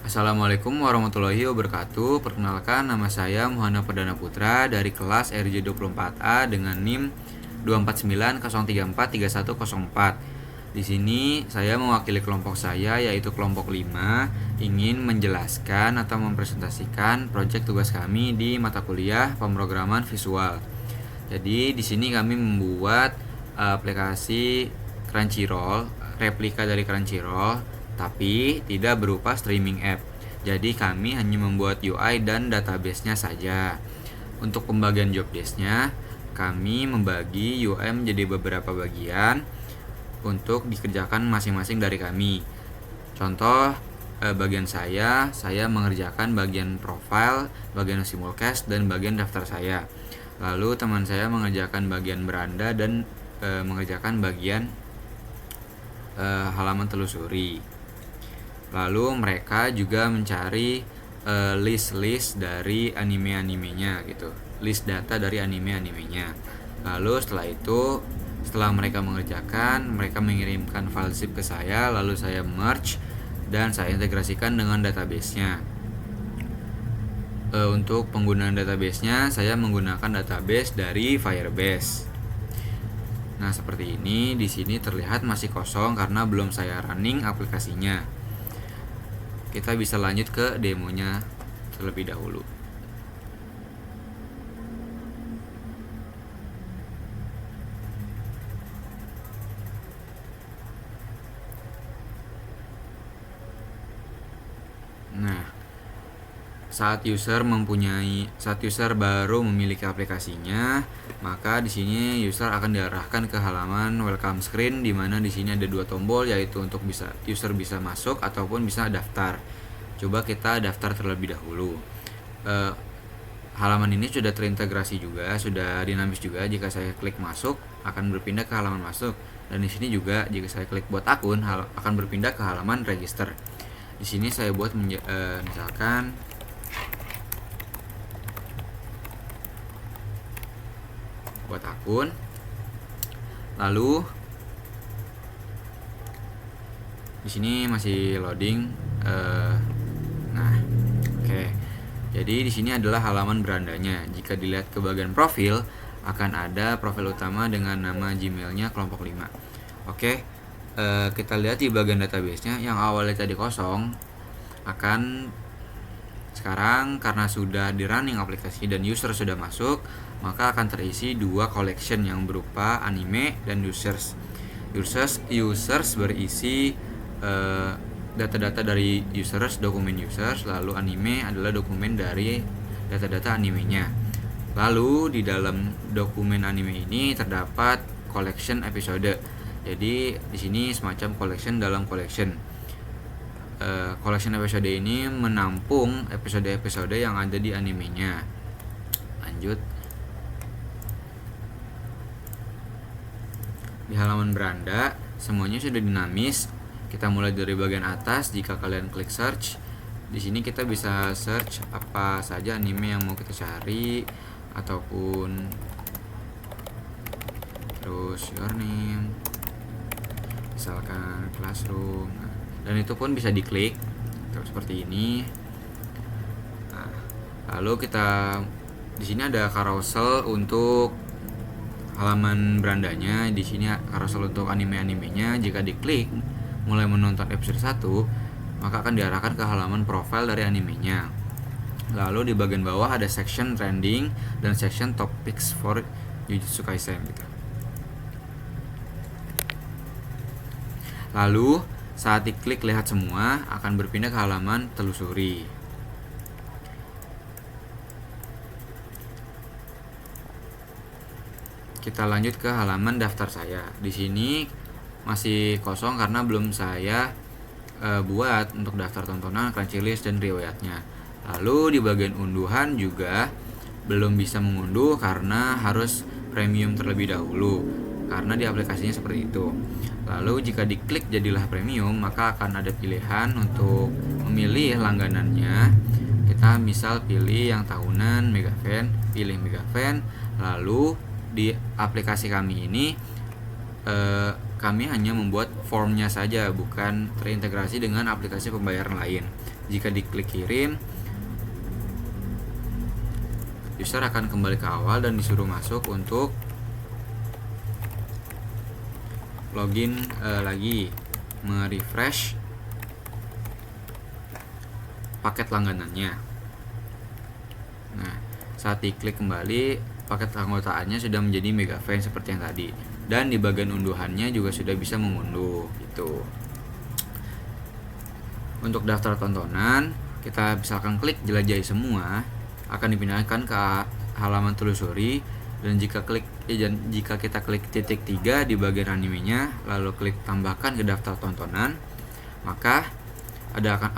Assalamualaikum warahmatullahi wabarakatuh. Perkenalkan, nama saya Muhana Perdana Putra dari kelas RJ24A dengan NIM 24903431104. Di sini saya mewakili kelompok saya, yaitu kelompok 5, ingin menjelaskan atau mempresentasikan proyek tugas kami di mata kuliah pemrograman visual. Jadi di sini kami membuat aplikasi Crunchyroll, replika dari Crunchyroll, tapi tidak berupa streaming app. Jadi kami hanya membuat UI dan database-nya saja. Untuk pembagian job desk-nya, kami membagi UI menjadi beberapa bagian untuk dikerjakan masing-masing dari kami. Contoh, bagian saya mengerjakan bagian profile, bagian simulcast, dan bagian daftar saya. Lalu teman saya mengerjakan bagian beranda dan mengerjakan bagian halaman telusuri. Lalu mereka juga mencari list-list dari anime-animenya gitu, list data dari anime-animenya. Lalu setelah mereka mengerjakan, mereka mengirimkan file zip ke saya, lalu saya merge dan saya integrasikan dengan database-nya. Untuk penggunaan database-nya, saya menggunakan database dari Firebase. Nah, seperti ini. Di sini terlihat masih kosong karena belum saya running aplikasinya. Kita bisa lanjut ke demonya terlebih dahulu. Nah, saat user baru memiliki aplikasinya, maka di sini user akan diarahkan ke halaman welcome screen, di mana di sini ada dua tombol, yaitu untuk user bisa masuk ataupun bisa daftar. Coba kita daftar terlebih dahulu. Halaman ini sudah terintegrasi juga, sudah dinamis juga. Jika saya klik masuk, akan berpindah ke halaman masuk. Dan di sini juga jika saya klik buat akun, akan berpindah ke halaman register. Di sini saya buat misalkan buat akun, lalu di sini masih loading. Nah, oke. Jadi di sini adalah halaman berandanya. Jika dilihat ke bagian profil, akan ada profil utama dengan nama Gmailnya kelompok 5. Oke, kita lihat di bagian database-nya yang awalnya tadi kosong, sekarang karena sudah di running aplikasi dan user sudah masuk, maka akan terisi dua collection yang berupa anime dan users. Users berisi data-data dari users, dokumen users, lalu anime adalah dokumen dari data-data animenya. Lalu di dalam dokumen anime ini terdapat collection episode. Jadi di sini semacam collection dalam collection. Collection episode ini menampung episode-episode yang ada di animenya. Lanjut. Di halaman beranda, semuanya sudah dinamis. Kita mulai dari bagian atas. Jika kalian klik search, di sini kita bisa search apa saja anime yang mau kita cari, ataupun terus your name, misalkan classroom. Dan itu pun bisa diklik seperti ini. Nah, lalu kita di sini ada carousel untuk halaman berandanya. Di sini carousel untuk anime-animenya. Jika diklik mulai menonton episode 1, maka akan diarahkan ke halaman profile dari animenya. Lalu di bagian bawah ada section trending dan section topics for Jujutsu Kaisen gitu. Lalu saat diklik lihat semua, akan berpindah ke halaman telusuri. Kita lanjut ke halaman daftar saya. Di sini masih kosong karena belum saya buat untuk daftar tontonan, Crunchyroll dan riwayatnya. Lalu di bagian unduhan juga belum bisa mengunduh karena harus premium terlebih dahulu, karena di aplikasinya seperti itu. Lalu jika diklik jadilah premium, maka akan ada pilihan untuk memilih langganannya. Kita misal pilih yang tahunan Megafan, pilih Megafan. Lalu di aplikasi kami ini kami hanya membuat formnya saja, bukan terintegrasi dengan aplikasi pembayaran lain. Jika diklik kirim, user akan kembali ke awal dan disuruh masuk untuk login lagi, merefresh paket langganannya. Nah, saat diklik kembali, paket keanggotaannya sudah menjadi Megafan seperti yang tadi, dan di bagian unduhannya juga sudah bisa mengunduh gitu. Untuk daftar tontonan, kita misalkan klik jelajahi semua, akan dipindahkan ke halaman telusuri, dan jika kita klik titik 3 di bagian animenya, lalu klik tambahkan ke daftar tontonan, maka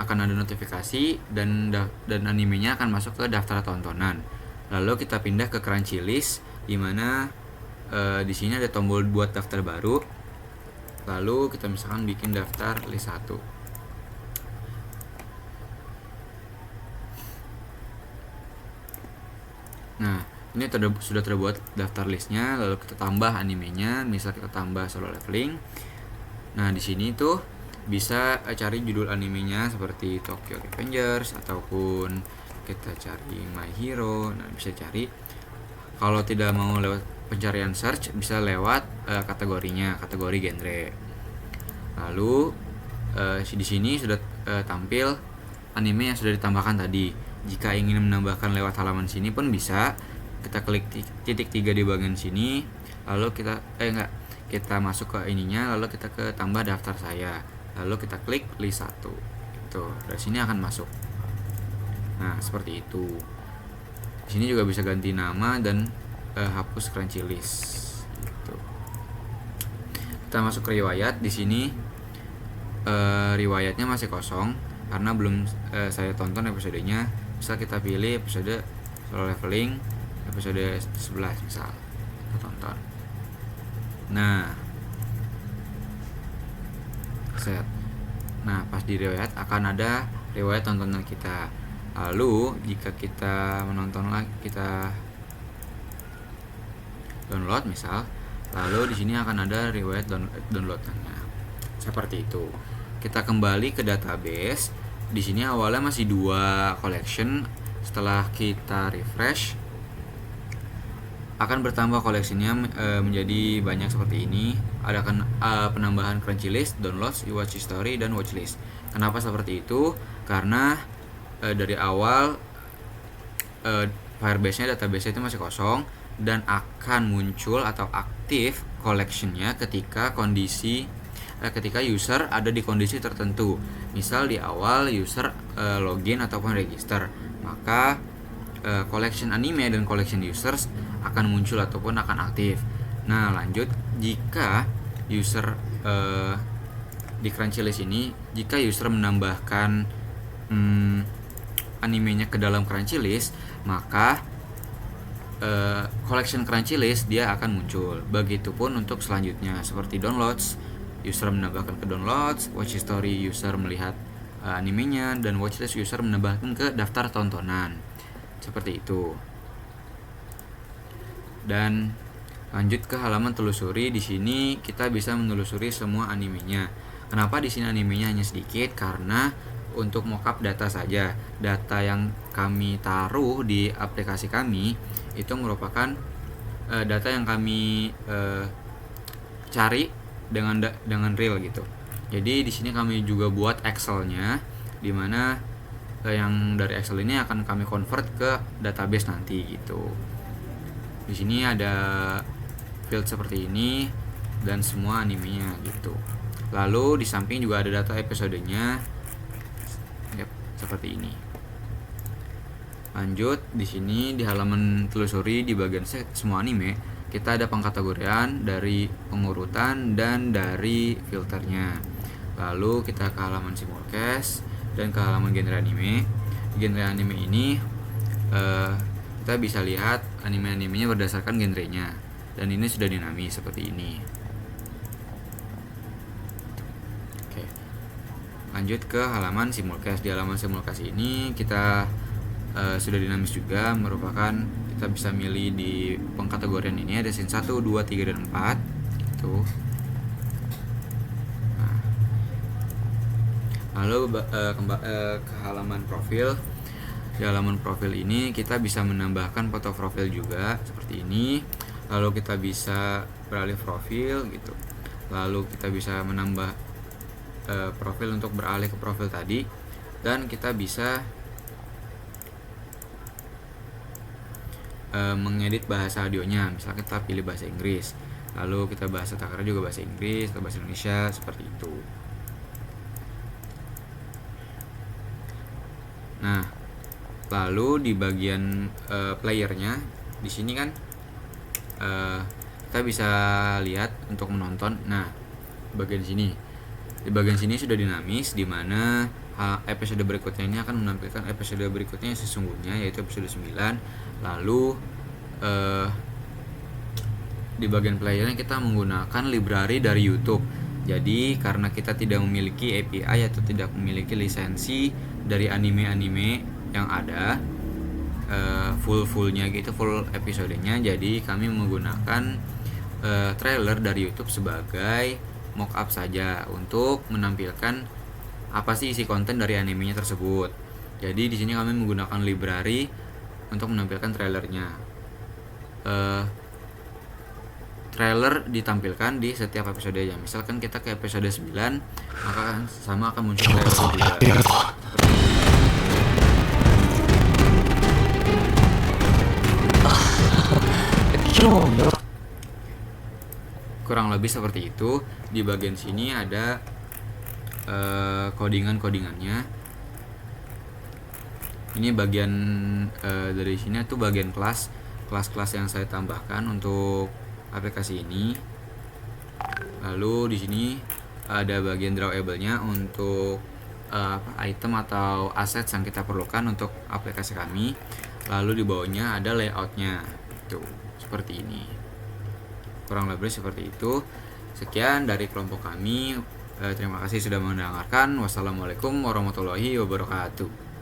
akan ada notifikasi dan animenya akan masuk ke daftar tontonan. Lalu kita pindah ke Crunchlist, di mana di sini ada tombol buat daftar baru. Lalu kita misalkan bikin daftar list 1. Nah, ini sudah terbuat daftar listnya. Lalu kita tambah animenya, misal kita tambah solo leveling. Nah, di sini tuh bisa cari judul animenya seperti Tokyo Revengers, ataupun kita cari My Hero. Nah, bisa cari. Kalau tidak mau lewat pencarian search, bisa lewat kategorinya, kategori genre. Lalu di sini sudah tampil anime yang sudah ditambahkan tadi. Jika ingin menambahkan lewat halaman sini pun bisa. Kita klik titik 3 di bagian sini, lalu kita masuk ke ininya, lalu kita ke tambah daftar saya, lalu kita klik list 1 itu, dari sini akan masuk. Nah, seperti itu. Di sini juga bisa ganti nama dan hapus Crunchlist gitu. Kita masuk ke riwayat. Di sini riwayatnya masih kosong karena belum saya tonton episodenya. Bisa kita pilih episode solo leveling episode 11 misal, kita tonton. Nah, set. Nah, pas di riwayat akan ada riwayat tontonan kita. Lalu jika kita menonton lagi, kita download misal, lalu di sini akan ada riwayat downloadannya. Seperti itu. Kita kembali ke database. Di sini awalnya masih 2 collection. Setelah kita refresh, akan bertambah koleksinya menjadi banyak seperti ini. Ada penambahan Crunchlist, downloads, watch history, dan watchlist. Kenapa seperti itu? Karena dari awal Firebase-nya, database itu masih kosong, dan akan muncul atau aktif collection-nya ketika user ada di kondisi tertentu. Misal di awal user login ataupun register, maka collection anime dan collection users akan muncul ataupun akan aktif. Nah, lanjut, jika user di Crunchlist ini, jika user menambahkan animenya ke dalam Crunchlist, maka collection Crunchlist dia akan muncul. Begitupun untuk selanjutnya, seperti downloads, user menambahkan ke downloads, watch history user melihat animenya, dan watchlist user menambahkan ke daftar tontonan. Seperti itu. Dan lanjut ke halaman telusuri. Di sini kita bisa menelusuri semua animenya. Kenapa di sini animenya hanya sedikit? Karena untuk mockup data saja. Data yang kami taruh di aplikasi kami itu merupakan data yang kami cari dengan real gitu. Jadi di sini kami juga buat Excel-nya, di mana yang dari Excel ini akan kami convert ke database nanti gitu. Di sini ada field seperti ini dan semua animenya gitu. Lalu di samping juga ada data episodenya, seperti ini. Lanjut, di sini di halaman telusuri di bagian semua anime, kita ada pengkategorian dari pengurutan dan dari filternya. Lalu kita ke halaman simulcast dan ke halaman genre anime. Di genre anime ini kita bisa lihat anime-animenya berdasarkan genrenya, dan ini sudah dinamis seperti ini. Oke. Lanjut ke halaman simulcast. Di halaman simulcast ini kita sudah dinamis juga, merupakan kita bisa milih di pengkategorian ini ada scene 1, 2, 3, dan 4 gitu. Nah, Lalu ke halaman profil. Di halaman profil ini kita bisa menambahkan foto profil juga seperti ini. Lalu kita bisa beralih profil gitu. Lalu kita bisa menambah profil untuk beralih ke profil tadi, dan kita bisa mengedit bahasa audionya. Misalnya kita pilih bahasa Inggris, lalu kita bahasa takarnya juga bahasa Inggris atau bahasa Indonesia seperti itu. Nah, lalu di bagian playernya di sini kan kita bisa lihat untuk menonton. Nah, di bagian sini sudah dinamis, di mana episode berikutnya ini akan menampilkan episode berikutnya yang sesungguhnya, yaitu episode 9. Lalu di bagian playernya kita menggunakan library dari YouTube. Jadi karena kita tidak memiliki API atau tidak memiliki lisensi dari anime-anime yang ada full-fullnya gitu, full episodenya, jadi kami menggunakan trailer dari YouTube sebagai mockup saja untuk menampilkan apa sih isi konten dari animenya tersebut. Jadi di sini kami menggunakan library untuk menampilkan trailernya. Trailer ditampilkan di setiap episodenya. Misalkan kita ke episode 9, maka akan muncul trailer juga. Kurang lebih seperti itu. Di bagian sini ada codingannya. Ini bagian dari sini itu bagian kelas yang saya tambahkan untuk aplikasi ini. Lalu di sini ada bagian drawable-nya untuk item atau aset yang kita perlukan untuk aplikasi kami. Lalu di bawahnya ada layout-nya. Tuh, seperti ini. Kurang lebih seperti itu. Sekian dari kelompok kami. Terima kasih sudah mendengarkan. Wassalamualaikum warahmatullahi wabarakatuh.